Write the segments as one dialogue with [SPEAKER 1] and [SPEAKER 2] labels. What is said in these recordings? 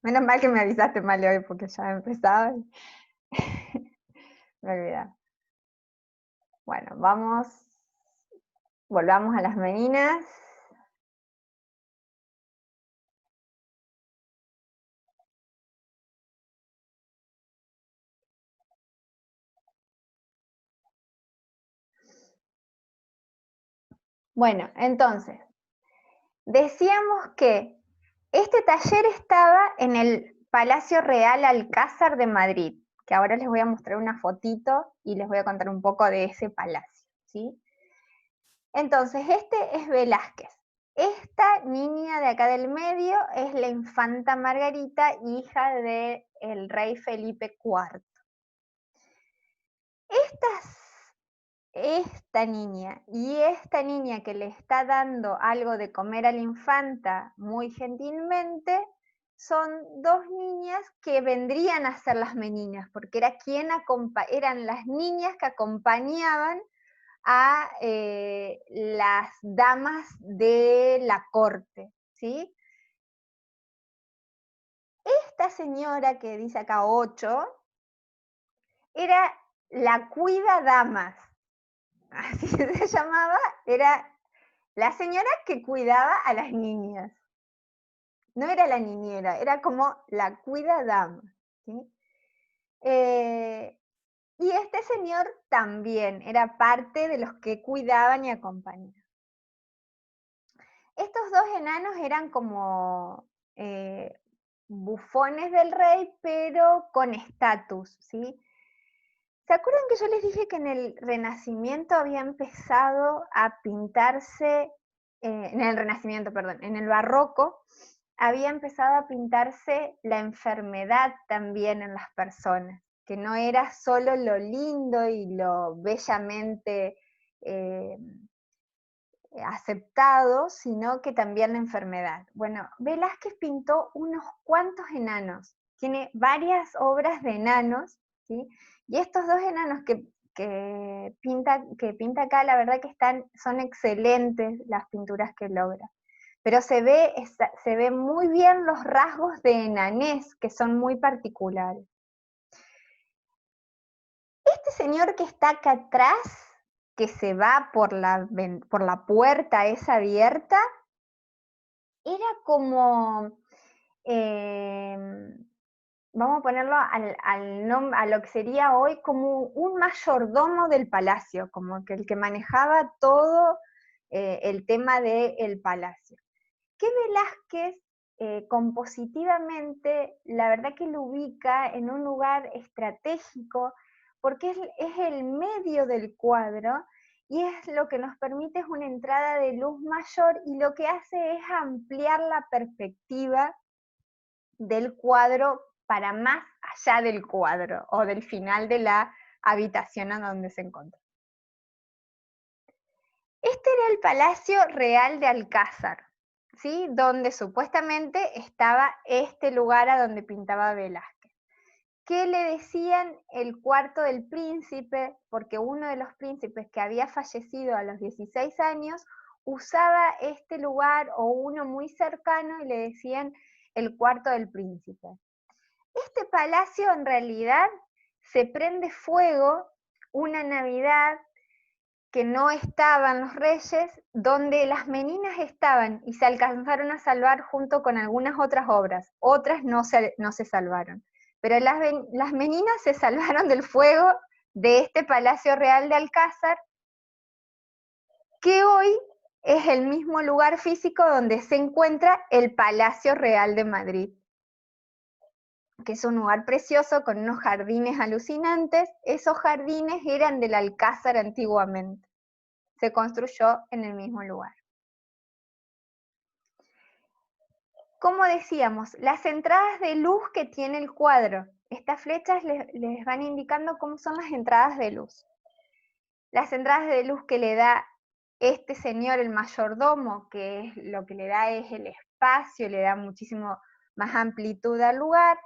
[SPEAKER 1] Menos mal que me avisaste mal hoy porque ya empezaba y me olvidaba. Bueno, volvamos a las meninas. Bueno, entonces, decíamos que este taller estaba en el Palacio Real Alcázar de Madrid, que ahora les voy a mostrar una fotito y les voy a contar un poco de ese palacio, ¿sí? Entonces, este es Velázquez. Esta niña de acá del medio es la infanta Margarita, hija del rey Felipe IV. Esta niña y esta niña que le está dando algo de comer a la infanta muy gentilmente, son dos niñas que vendrían a ser las meninas, porque eran las niñas que acompañaban a las damas de la corte, ¿sí? Esta señora que dice acá 8 era la cuida damas, así se llamaba, era la señora que cuidaba a las niñas. No era la niñera, era como la cuida dama, ¿sí? Y este señor también era parte de los que cuidaban y acompañaban. Estos dos enanos eran como bufones del rey, pero con estatus, ¿sí? ¿Se acuerdan que yo les dije que en el Renacimiento había empezado a pintarse, en el Renacimiento, perdón, en el Barroco, había empezado a pintarse la enfermedad también en las personas, que no era solo lo lindo y lo bellamente eh, aceptado, sino que también la enfermedad. Bueno, Velázquez pintó unos cuantos enanos, tiene varias obras de enanos, ¿sí? Y estos dos enanos que pinta acá, la verdad que son excelentes las pinturas que logra. Pero se ve muy bien los rasgos de enanés, que son muy particulares. Este señor que está acá atrás, que se va por la puerta esa abierta, era como, vamos a ponerlo a lo que sería hoy como un mayordomo del palacio, como que el que manejaba todo el tema del palacio. Que Velázquez, compositivamente, la verdad que lo ubica en un lugar estratégico, porque es el medio del cuadro, y es lo que nos permite es una entrada de luz mayor, y lo que hace es ampliar la perspectiva del cuadro para más allá del cuadro, o del final de la habitación en donde se encuentra. Este era el Palacio Real de Alcázar, ¿sí? Donde supuestamente estaba este lugar a donde pintaba Velázquez. ¿Qué le decían el cuarto del príncipe? Porque uno de los príncipes que había fallecido a los 16 años usaba este lugar, o uno muy cercano, y le decían el cuarto del príncipe. Este palacio en realidad se prende fuego una Navidad que no estaban los reyes, donde las meninas estaban y se alcanzaron a salvar junto con algunas otras obras. Otras no se salvaron. Pero las meninas se salvaron del fuego de este Palacio Real de Alcázar, que hoy es el mismo lugar físico donde se encuentra el Palacio Real de Madrid, que es un lugar precioso con unos jardines alucinantes. Esos jardines eran del Alcázar antiguamente. Se construyó en el mismo lugar. Como decíamos, las entradas de luz que tiene el cuadro. Estas flechas les van indicando cómo son las entradas de luz. Las entradas de luz que le da este señor, el mayordomo, que es lo que le da es el espacio, le da muchísimo más amplitud al lugar.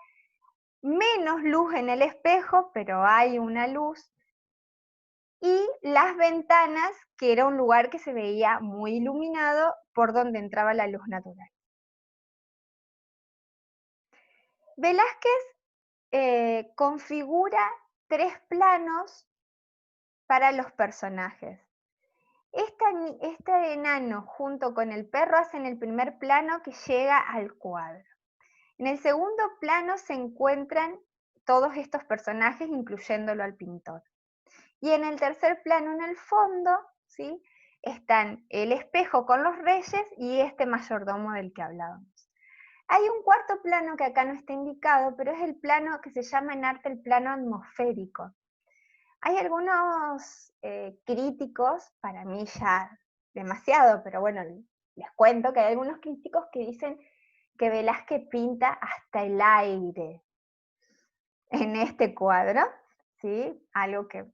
[SPEAKER 1] Menos luz en el espejo, pero hay una luz. Y las ventanas, que era un lugar que se veía muy iluminado por donde entraba la luz natural. Velázquez configura 3 planos para los personajes. Este enano junto con el perro hacen el primer plano que llega al cuadro. En el segundo plano se encuentran todos estos personajes, incluyéndolo al pintor. Y en el tercer plano, en el fondo, ¿sí?, están el espejo con los reyes y este mayordomo del que hablábamos. Hay un cuarto plano que acá no está indicado, pero es el plano que se llama en arte el plano atmosférico. Hay algunos críticos, para mí ya demasiado, pero bueno, les cuento que hay algunos críticos que dicen que Velázquez pinta hasta el aire en este cuadro, ¿sí? Algo que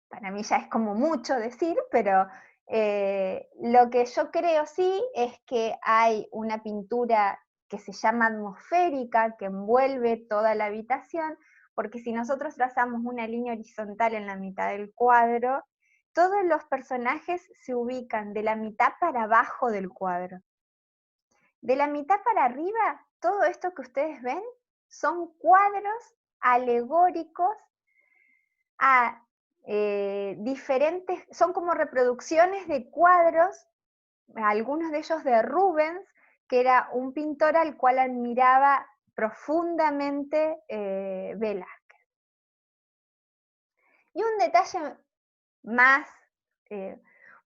[SPEAKER 1] para mí ya es como mucho decir, pero lo que yo creo sí es que hay una pintura que se llama atmosférica, que envuelve toda la habitación, porque si nosotros trazamos una línea horizontal en la mitad del cuadro, todos los personajes se ubican de la mitad para abajo del cuadro. De la mitad para arriba, todo esto que ustedes ven son cuadros alegóricos a diferentes, son como reproducciones de cuadros, algunos de ellos de Rubens, que era un pintor al cual admiraba profundamente Velázquez. Y un detalle más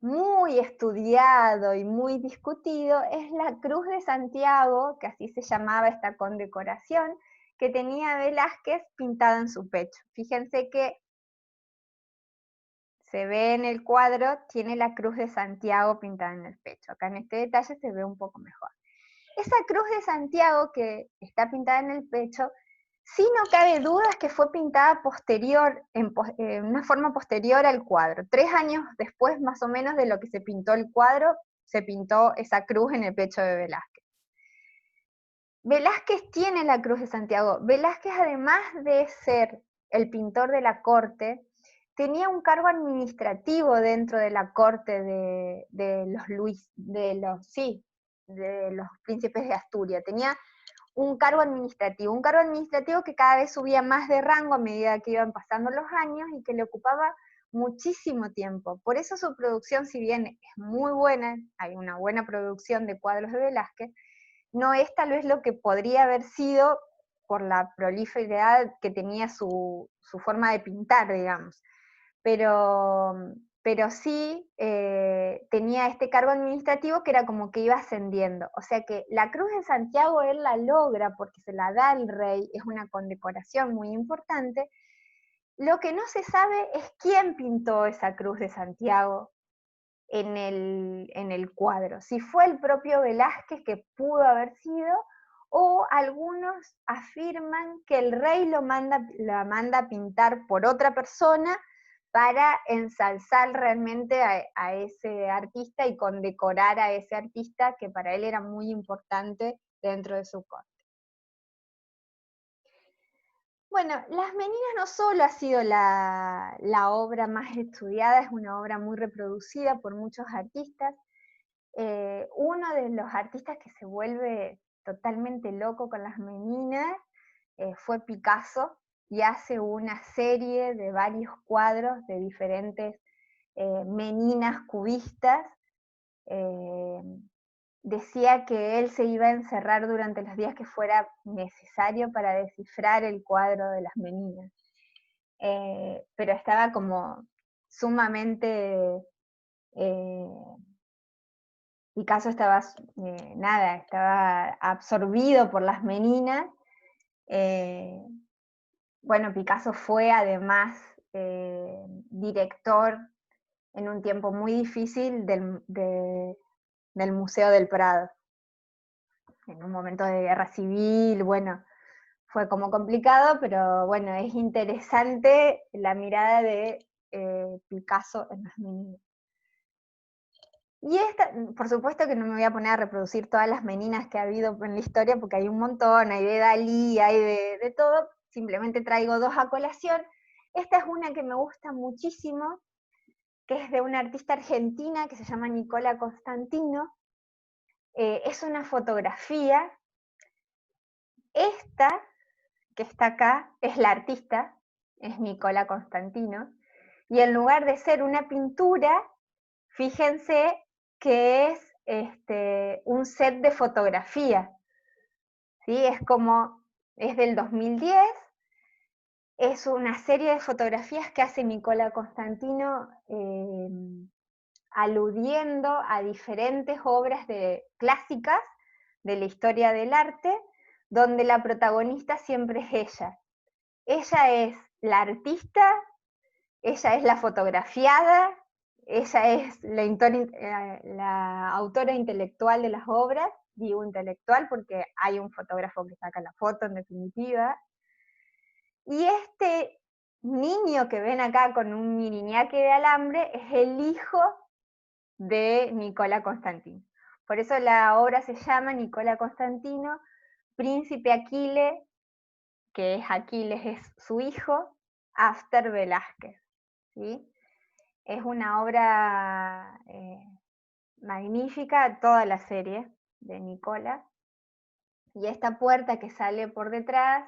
[SPEAKER 1] muy estudiado y muy discutido es la Cruz de Santiago, que así se llamaba esta condecoración, que tenía Velázquez pintada en su pecho. Fíjense que se ve en el cuadro, tiene la Cruz de Santiago pintada en el pecho. Acá en este detalle se ve un poco mejor. Esa Cruz de Santiago que está pintada en el pecho, sí no cabe dudas que fue pintada posterior, en una forma posterior al cuadro. 3 años después, más o menos, de lo que se pintó el cuadro, se pintó esa cruz en el pecho de Velázquez. Velázquez tiene la Cruz de Santiago. Velázquez, además de ser el pintor de la corte, tenía un cargo administrativo dentro de la corte de los príncipes de Asturias. Tenía un cargo administrativo que cada vez subía más de rango a medida que iban pasando los años y que le ocupaba muchísimo tiempo. Por eso su producción, si bien es muy buena, hay una buena producción de cuadros de Velázquez, no es tal vez lo que podría haber sido por la proliferidad que tenía su forma de pintar, digamos. Pero sí tenía este cargo administrativo que era como que iba ascendiendo. O sea que la Cruz de Santiago él la logra porque se la da el rey, es una condecoración muy importante. Lo que no se sabe es quién pintó esa Cruz de Santiago en el cuadro. Si fue el propio Velázquez, que pudo haber sido, o algunos afirman que el rey la manda a pintar por otra persona para ensalzar realmente a ese artista y condecorar a ese artista que para él era muy importante dentro de su corte. Bueno, Las Meninas no solo ha sido la obra más estudiada, es una obra muy reproducida por muchos artistas. Uno de los artistas que se vuelve totalmente loco con Las Meninas fue Picasso, y hace una serie de varios cuadros de diferentes meninas cubistas. Decía que él se iba a encerrar durante los días que fuera necesario para descifrar el cuadro de Las Meninas. Pero estaba como sumamente... Picasso estaba, estaba absorbido por Las Meninas. Bueno, Picasso fue además director en un tiempo muy difícil del Museo del Prado. En un momento de guerra civil, bueno, fue como complicado, pero bueno, es interesante la mirada de Picasso en Las Meninas. Y esta, por supuesto que no me voy a poner a reproducir todas las meninas que ha habido en la historia, porque hay un montón, hay de Dalí, hay de todo, simplemente traigo 2 a colación. Esta es una que me gusta muchísimo, que es de una artista argentina que se llama Nicola Constantino. Es una fotografía. Esta que está acá es la artista, es Nicola Constantino, y en lugar de ser una pintura, fíjense que es un set de fotografía, ¿sí? Es del 2010, es una serie de fotografías que hace Nicola Constantino aludiendo a diferentes obras clásicas de la historia del arte, donde la protagonista siempre es ella. Ella es la artista, ella es la fotografiada, ella es la autora intelectual de las obras, digo intelectual porque hay un fotógrafo que saca la foto en definitiva, y este niño que ven acá con un miriñaque de alambre es el hijo de Nicola Constantino. Por eso la obra se llama Nicola Constantino, Príncipe Aquiles, que es Aquiles, es su hijo, After Velázquez. ¿Sí? Es una obra magnífica, toda la serie de Nicola. Y esta puerta que sale por detrás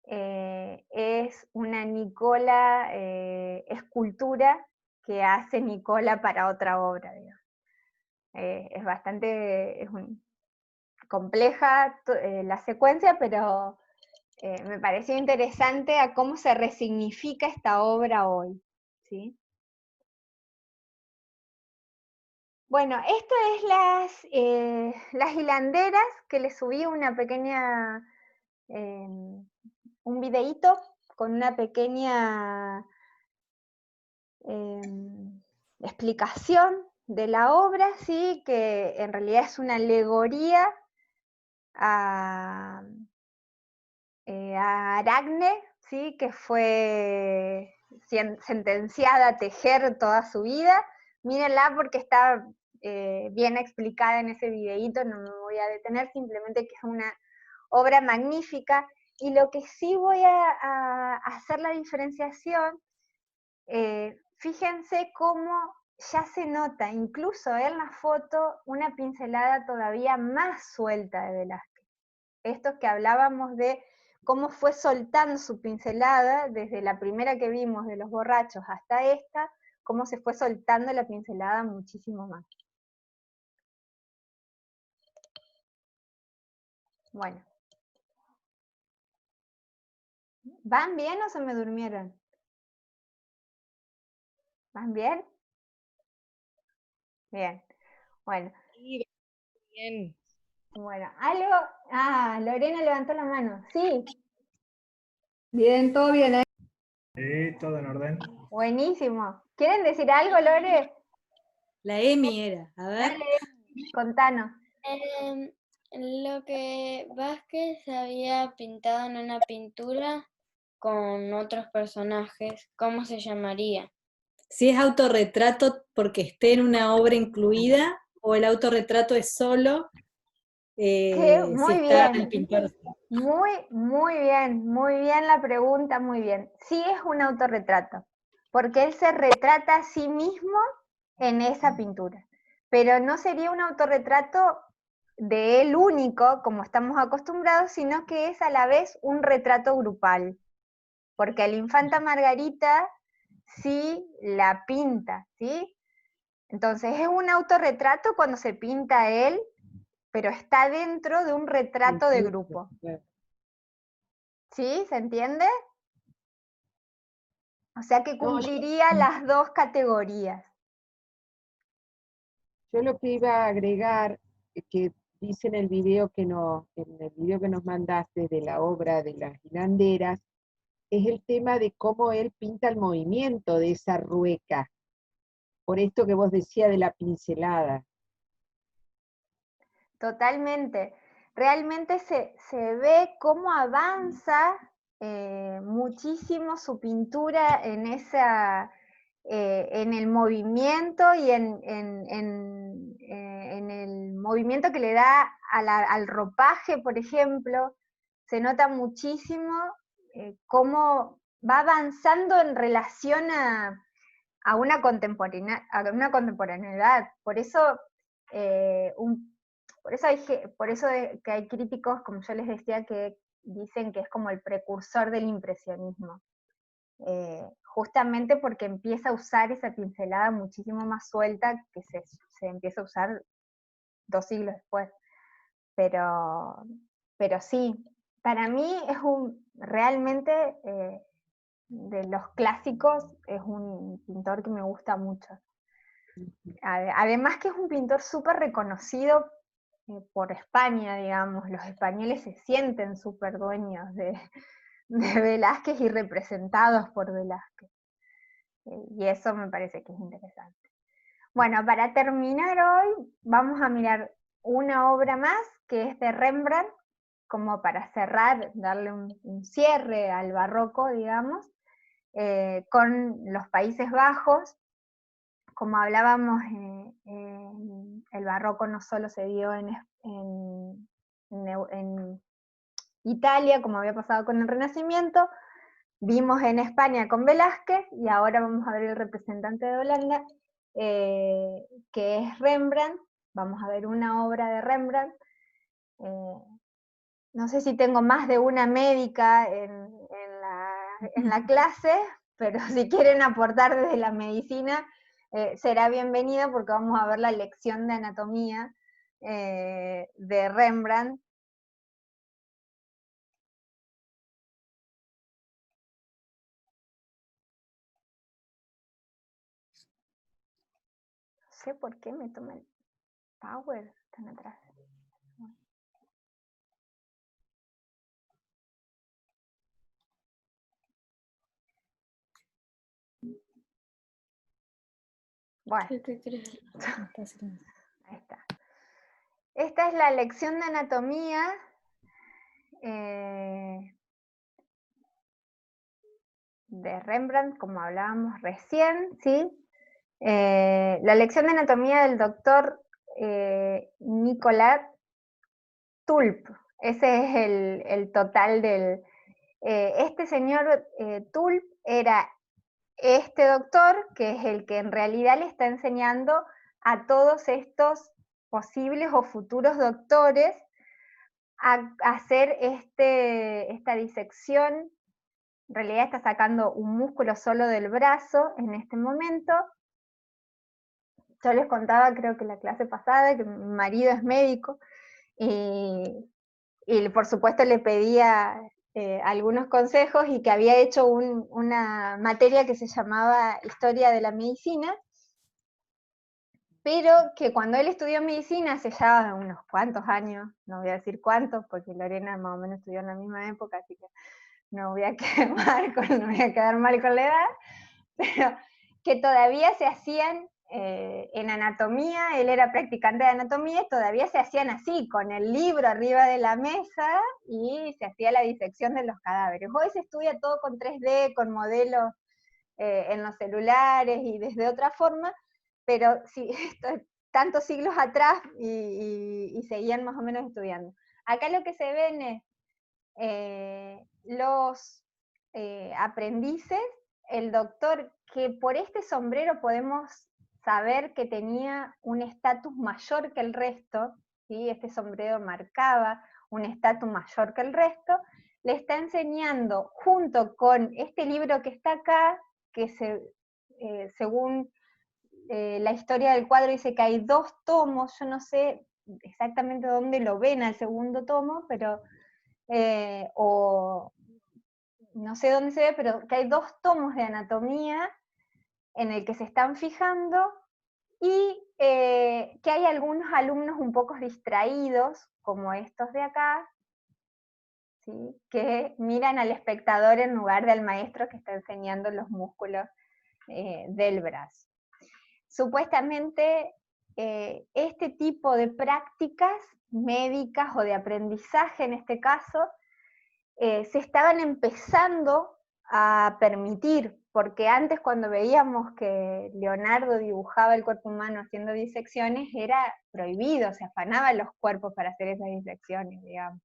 [SPEAKER 1] es una Nicola escultura que hace Nicola para otra obra, digamos. Es bastante compleja la secuencia, pero me pareció interesante a cómo se resignifica esta obra hoy, ¿sí? Bueno, esto es las hilanderas, que les subí una pequeña, un videíto con una pequeña explicación de la obra, ¿sí? Que en realidad es una alegoría a Aracne, ¿sí? Que fue sentenciada a tejer toda su vida. Mírenla porque está bien explicada en ese videíto, no me voy a detener, simplemente que es una obra magnífica. Y lo que sí voy a hacer la diferenciación, fíjense cómo ya se nota, incluso en la foto, una pincelada todavía más suelta de Velázquez. Esto que hablábamos de cómo fue soltando su pincelada, desde la primera que vimos de los borrachos hasta esta, cómo se fue soltando la pincelada muchísimo más. Bueno. ¿Van bien o se me durmieron? ¿Van bien? Bien. Bueno.
[SPEAKER 2] Sí, bien.
[SPEAKER 1] Bueno, algo... Ah, Lorena levantó la mano. Sí.
[SPEAKER 3] Bien, todo bien, ¿eh?
[SPEAKER 4] Sí, todo en orden.
[SPEAKER 1] Buenísimo. ¿Quieren decir algo, Lore?
[SPEAKER 2] La Emi era, a ver.
[SPEAKER 1] Dale, contanos.
[SPEAKER 5] Lo que Vázquez había pintado en una pintura con otros personajes, ¿cómo se llamaría?
[SPEAKER 2] Si es autorretrato porque esté en una obra incluida o el autorretrato es solo, si
[SPEAKER 1] Muy
[SPEAKER 2] está el
[SPEAKER 1] bien.
[SPEAKER 2] pintor.
[SPEAKER 1] Muy bien la pregunta, muy bien. Sí es un autorretrato, porque él se retrata a sí mismo en esa pintura, pero no sería un autorretrato de él único, como estamos acostumbrados, sino que es a la vez un retrato grupal, porque la infanta Margarita sí la pinta, ¿sí? Entonces es un autorretrato cuando se pinta a él, pero está dentro de un retrato de grupo. ¿Sí? ¿Se entiende? O sea que cumpliría las dos categorías.
[SPEAKER 3] Yo lo que iba a agregar, que dice en el video que nos mandaste de la obra de las hilanderas, es el tema de cómo él pinta el movimiento de esa rueca. Por esto que vos decías de la pincelada.
[SPEAKER 1] Totalmente. Realmente se ve cómo avanza muchísimo su pintura en en el movimiento y en el movimiento que le da al ropaje, por ejemplo. Se nota muchísimo cómo va avanzando en relación a una contemporaneidad. Por eso por eso que hay críticos, como yo les decía, que dicen que es como el precursor del impresionismo, justamente porque empieza a usar esa pincelada muchísimo más suelta que se empieza a usar 2 siglos después. Pero sí, para mí es realmente de los clásicos, es un pintor que me gusta mucho. Además que es un pintor súper reconocido por España, digamos, los españoles se sienten súper dueños de Velázquez y representados por Velázquez. Y eso me parece que es interesante. Bueno, para terminar hoy, vamos a mirar una obra más, que es de Rembrandt, como para cerrar, darle un cierre al barroco, digamos, con los Países Bajos. Como hablábamos, el barroco no solo se dio en Italia, como había pasado con el Renacimiento, vimos en España con Velázquez, y ahora vamos a ver el representante de Holanda, que es Rembrandt. Vamos a ver una obra de Rembrandt. No sé si tengo más de una médica en la clase, pero si quieren aportar desde la medicina, será bienvenido, porque vamos a ver la lección de anatomía de Rembrandt. No sé por qué me toma el power tan atrás. Bueno,
[SPEAKER 5] ¿Qué te crees?
[SPEAKER 1] ahí está. Esta es la lección de anatomía de Rembrandt, como hablábamos recién, ¿sí? La lección de anatomía del doctor Nicolas Tulp. Ese es el total del... este señor Tulp era este doctor, que es el que en realidad le está enseñando a todos estos posibles o futuros doctores a hacer esta disección. En realidad está sacando un músculo solo del brazo en este momento. Yo les contaba, creo que la clase pasada, que mi marido es médico, y por supuesto le pedía algunos consejos, y que había hecho una materia que se llamaba Historia de la Medicina, pero que cuando él estudió medicina hace ya unos cuantos años, no voy a decir cuántos, porque Lorena más o menos estudió en la misma época, así que no voy a quedar mal con la edad, pero que todavía se hacían en anatomía, él era practicante de anatomía, y todavía se hacían así, con el libro arriba de la mesa, y se hacía la disección de los cadáveres. Hoy se estudia todo con 3D, con modelos en los celulares y desde otra forma, pero sí, tantos siglos atrás y seguían más o menos estudiando. Acá lo que se ven es los aprendices, el doctor, que por este sombrero podemos saber que tenía un estatus mayor que el resto, ¿sí? Este sombrero marcaba un estatus mayor que el resto, le está enseñando, junto con este libro que está acá, que según la historia del cuadro dice que hay 2 tomos, yo no sé exactamente dónde lo ven al segundo tomo, pero o no sé dónde se ve, pero que hay 2 tomos de anatomía en el que se están fijando, y que hay algunos alumnos un poco distraídos, como estos de acá, ¿sí? Que miran al espectador en lugar del maestro que está enseñando los músculos del brazo. Supuestamente este tipo de prácticas médicas o de aprendizaje en este caso se estaban empezando a permitir, porque antes cuando veíamos que Leonardo dibujaba el cuerpo humano haciendo disecciones era prohibido, se afanaban los cuerpos para hacer esas disecciones, digamos.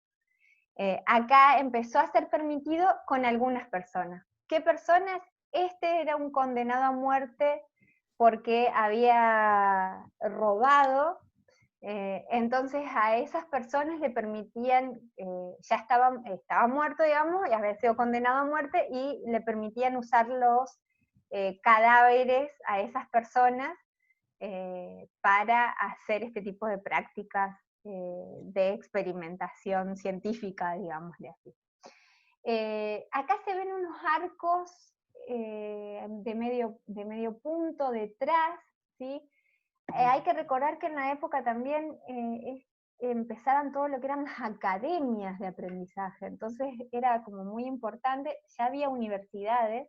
[SPEAKER 1] Acá empezó a ser permitido con algunas personas. ¿Qué personas? Este era un condenado a muerte porque había robado Entonces a esas personas le permitían, ya estaba muerto, digamos, y había sido condenado a muerte, y le permitían usar los cadáveres a esas personas para hacer este tipo de prácticas de experimentación científica, digámosle así. Acá se ven unos arcos de medio punto detrás, ¿sí? Hay que recordar que en la época también empezaban todo lo que eran las academias de aprendizaje, entonces era como muy importante, ya había universidades,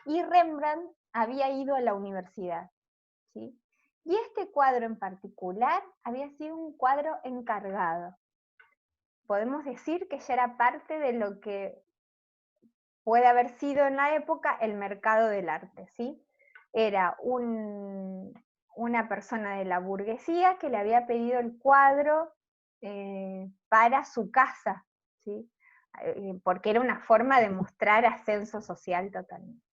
[SPEAKER 1] y Rembrandt había ido a la universidad, ¿sí? Y este cuadro en particular había sido un cuadro encargado. Podemos decir que ya era parte de lo que puede haber sido en la época el mercado del arte, ¿sí? Era una persona de la burguesía que le había pedido el cuadro para su casa, ¿sí? Porque era una forma de mostrar ascenso social totalmente.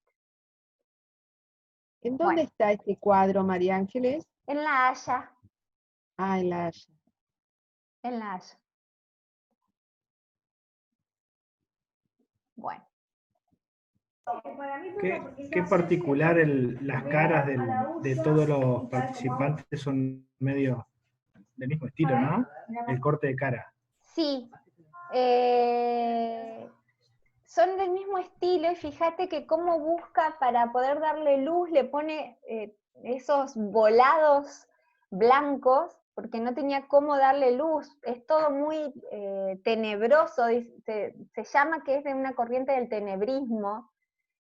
[SPEAKER 3] ¿En dónde está este cuadro, María Ángeles?
[SPEAKER 1] En La Haya.
[SPEAKER 3] Ah, en La Haya.
[SPEAKER 1] En La Haya. Bueno.
[SPEAKER 4] Qué particular las caras de todos los participantes son medio del mismo estilo, ¿no? El corte de cara.
[SPEAKER 1] Sí. Son del mismo estilo, y fíjate que cómo busca para poder darle luz, le pone esos volados blancos, porque no tenía cómo darle luz, es todo muy tenebroso, se llama que es de una corriente del tenebrismo,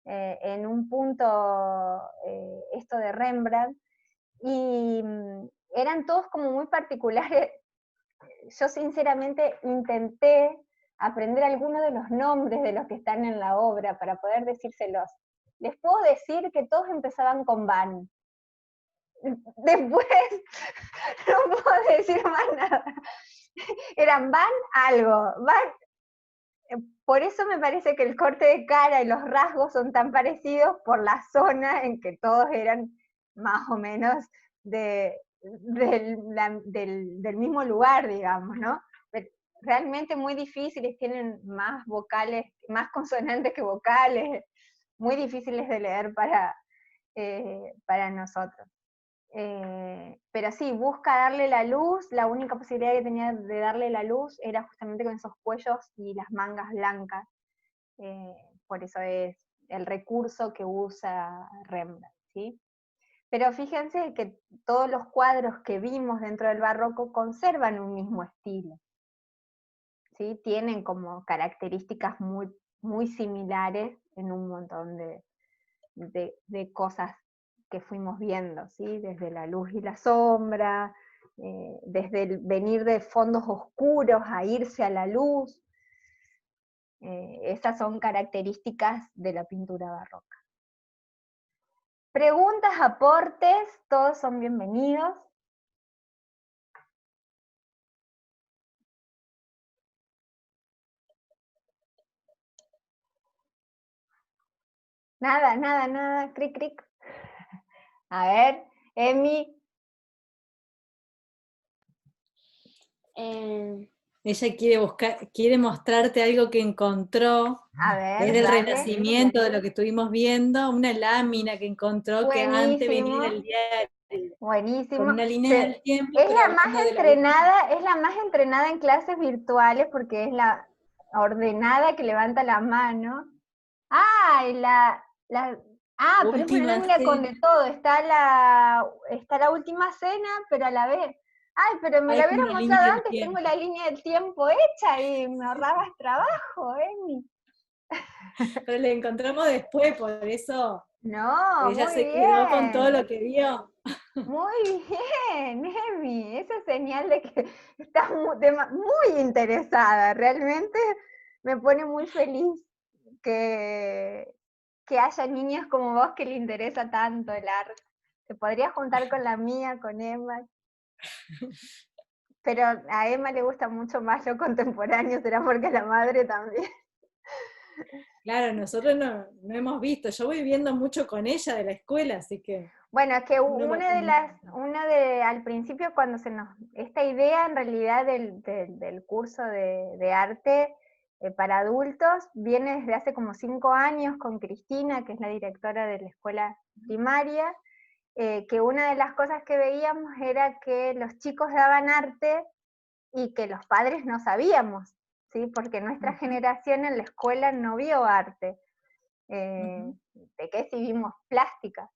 [SPEAKER 1] en un punto esto de Rembrandt, y eran todos como muy particulares. Yo sinceramente intenté aprender algunos de los nombres de los que están en la obra para poder decírselos. Les puedo decir que todos empezaban con Van. Después no puedo decir más nada. Eran Van algo, Van. Por eso me parece que el corte de cara y los rasgos son tan parecidos, por la zona en que todos eran más o menos del mismo lugar, digamos, ¿no? Pero realmente muy difíciles, tienen más vocales, más consonantes que vocales, muy difíciles de leer para nosotros. Pero sí, busca darle la luz, la única posibilidad que tenía de darle la luz era justamente con esos cuellos y las mangas blancas, por eso es el recurso que usa Rembrandt, ¿sí? Pero fíjense que todos los cuadros que vimos dentro del barroco conservan un mismo estilo, ¿sí? Tienen como características muy, muy similares en un montón de cosas que fuimos viendo, ¿sí? Desde la luz y la sombra, desde el venir de fondos oscuros a irse a la luz. Esas son características de la pintura barroca. Preguntas, aportes, todos son bienvenidos. Nada, nada, nada, cric, cric. A ver, Emi.
[SPEAKER 2] Ella quiere mostrarte algo que encontró.
[SPEAKER 1] A ver,
[SPEAKER 2] Es del
[SPEAKER 1] dale.
[SPEAKER 2] Renacimiento, de lo que estuvimos viendo, una lámina que encontró que antes venía en el diario.
[SPEAKER 1] Buenísimo.
[SPEAKER 2] Con una línea del tiempo.
[SPEAKER 1] Es
[SPEAKER 2] pero
[SPEAKER 1] la más
[SPEAKER 2] hablando de
[SPEAKER 1] entrenada, es la más entrenada en clases virtuales porque es la ordenada que levanta la mano. ¡Ay! Pero es una
[SPEAKER 2] Última
[SPEAKER 1] lámina con
[SPEAKER 2] Cena.
[SPEAKER 1] de todo. Está la última cena, pero a la vez. ¡Ay! Pero me la
[SPEAKER 2] Hay como
[SPEAKER 1] hubieras
[SPEAKER 2] una línea
[SPEAKER 1] mostrado
[SPEAKER 2] del
[SPEAKER 1] antes,
[SPEAKER 2] tiempo.
[SPEAKER 1] tengo la línea del tiempo hecha y me ahorrabas trabajo, Emi.
[SPEAKER 2] Pero la encontramos después, por eso
[SPEAKER 1] No,
[SPEAKER 2] ella
[SPEAKER 1] muy
[SPEAKER 2] se
[SPEAKER 1] bien.
[SPEAKER 2] quedó con todo lo que vio.
[SPEAKER 1] Muy bien, Emi. Esa es señal de que estás muy interesada. Realmente me pone muy feliz que haya niñas como vos que le interesa tanto el arte. Te podrías juntar con la mía, con Emma. Pero a Emma le gusta mucho más lo contemporáneo, será porque a la madre también.
[SPEAKER 2] Claro, nosotros no hemos visto. Yo voy viendo mucho con ella de la escuela, así que...
[SPEAKER 1] Bueno, es que
[SPEAKER 3] No me-
[SPEAKER 1] al principio cuando esta idea en realidad del curso de arte para adultos viene desde hace como 5 años con Cristina, que es la directora de la escuela primaria, que una de las cosas que veíamos era que los chicos daban arte y que los padres no sabíamos, ¿sí? Porque nuestra generación en la escuela no vio arte. ¿De qué si vimos plástica?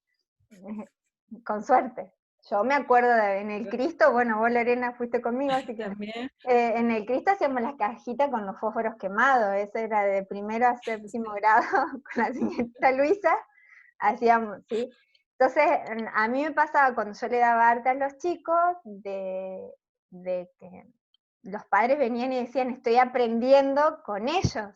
[SPEAKER 1] Con suerte. Yo me acuerdo en el Cristo, bueno, vos Lorena fuiste conmigo, así que
[SPEAKER 2] También.
[SPEAKER 1] en el Cristo hacíamos las cajitas con los fósforos quemados, eso era de primero a séptimo grado con la señorita Luisa, hacíamos, ¿sí? Entonces, a mí me pasaba cuando yo le daba arte a los chicos, de que los padres venían y decían, estoy aprendiendo con ellos.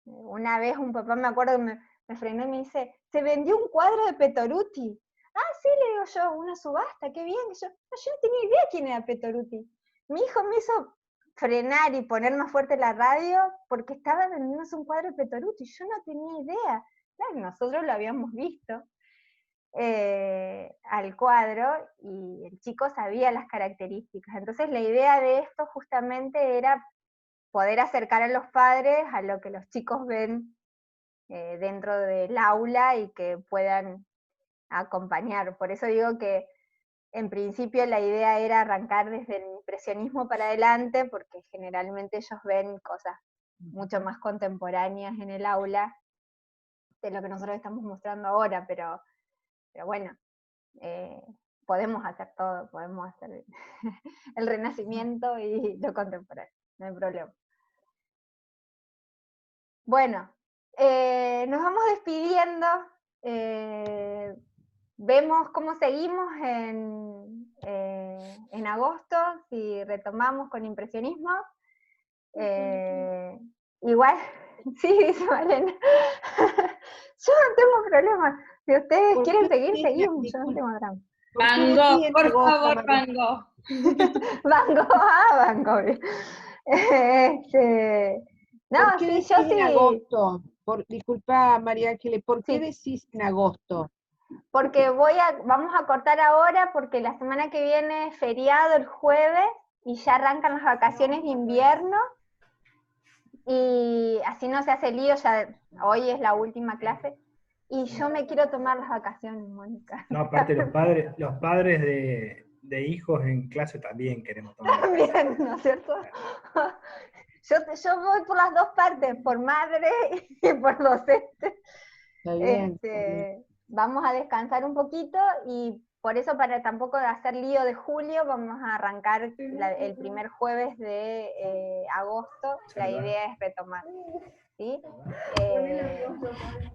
[SPEAKER 1] Una vez un papá, me acuerdo que me frenó y me dice, se vendió un cuadro de Petoruti. Ah, sí, le digo yo, una subasta, qué bien. Yo no tenía idea quién era Petoruti. Mi hijo me hizo frenar y poner más fuerte la radio porque estaba vendiéndose un cuadro de Petoruti. Yo no tenía idea. Claro, nosotros lo habíamos visto al cuadro y el chico sabía las características. Entonces la idea de esto justamente era poder acercar a los padres a lo que los chicos ven dentro del aula y que puedan acompañar. Por eso digo que en principio la idea era arrancar desde el impresionismo para adelante, porque generalmente ellos ven cosas mucho más contemporáneas en el aula de lo que nosotros estamos mostrando ahora, pero bueno, podemos hacer todo, podemos hacer el Renacimiento y lo contemporáneo, no hay problema. Bueno, nos vamos despidiendo. Vemos cómo seguimos en agosto, si retomamos con impresionismo. Igual, sí, dice Malena. Yo no tengo problema. Si ustedes quieren seguir, seguimos. Yo no tengo drama.
[SPEAKER 5] Van Gogh, por favor, Van Gogh.
[SPEAKER 1] Van Gogh, Van Gogh. No,
[SPEAKER 3] ¿Por qué
[SPEAKER 1] sí,
[SPEAKER 3] decís
[SPEAKER 1] yo
[SPEAKER 3] en
[SPEAKER 1] sí.
[SPEAKER 3] agosto? Disculpa, María Ángeles, ¿por qué
[SPEAKER 1] Sí.
[SPEAKER 3] decís en agosto?
[SPEAKER 1] Porque vamos a cortar ahora porque la semana que viene es feriado el jueves y ya arrancan las vacaciones de invierno y así no se hace lío, ya hoy es la última clase y yo me quiero tomar las vacaciones, Mónica.
[SPEAKER 4] No, aparte los padres de hijos en clase también queremos tomar.
[SPEAKER 1] También, ¿no es cierto? Yo voy por las dos partes, por madre y por docente.
[SPEAKER 3] Está bien, está bien.
[SPEAKER 1] Vamos a descansar un poquito y por eso para tampoco hacer lío de julio vamos a arrancar el primer jueves de agosto. La idea es retomar, ¿sí?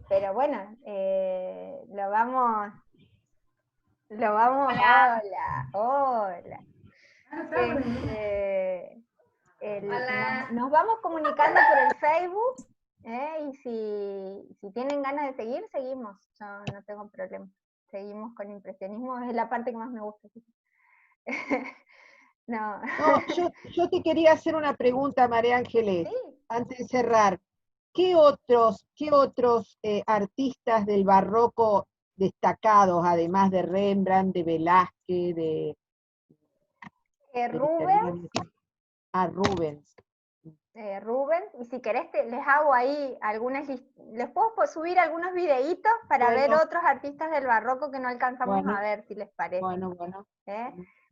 [SPEAKER 1] Pero bueno, lo vamos. Hola. Nos vamos comunicando por el Facebook. Y si tienen ganas de seguir, seguimos. Yo no tengo problema. Seguimos con impresionismo, es la parte que más me gusta. No.
[SPEAKER 3] Yo te quería hacer una pregunta, María Ángeles,
[SPEAKER 1] Sí.
[SPEAKER 3] antes de cerrar. ¿Qué otros artistas del barroco destacados, además de Rembrandt, de Velázquez, de
[SPEAKER 1] Rubens.
[SPEAKER 3] Rubens.
[SPEAKER 1] Rubens, y si querés les hago ahí les puedo subir algunos videitos para ver otros artistas del barroco que no alcanzamos a ver, si les parece.
[SPEAKER 3] Bueno.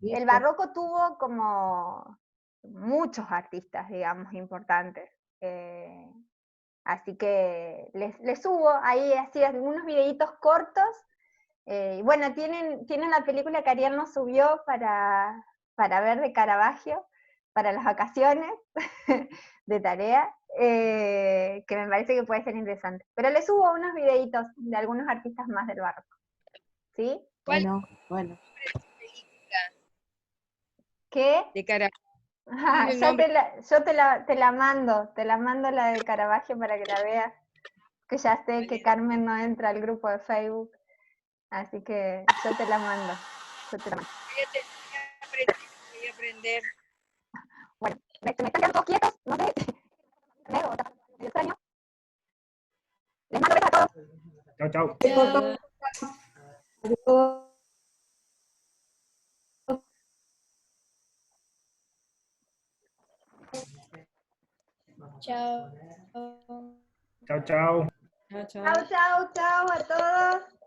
[SPEAKER 1] El barroco tuvo como muchos artistas, digamos, importantes. Así que les subo ahí así algunos videitos cortos. Bueno, tienen la película que Ariel nos subió para ver de Caravaggio, para las vacaciones de tarea, que me parece que puede ser interesante. Pero les subo unos videitos de algunos artistas más del barroco. ¿Sí?
[SPEAKER 3] Bueno.
[SPEAKER 1] ¿Qué?
[SPEAKER 5] De Caravaggio.
[SPEAKER 1] Yo te la mando la de Caravaggio para que la veas, que ya sé que Carmen no entra al grupo de Facebook, así que yo te la mando.
[SPEAKER 5] Voy a aprender.
[SPEAKER 1] Bueno, me están quedando todos quietos, no sé. ¿Me extraño? Les mando besos a todos.
[SPEAKER 4] Chao, chao.
[SPEAKER 2] Se cortó. Adiós.
[SPEAKER 5] Chao.
[SPEAKER 4] Chao, chao.
[SPEAKER 2] Chao, chao.
[SPEAKER 1] Chao, chao, chao a todos.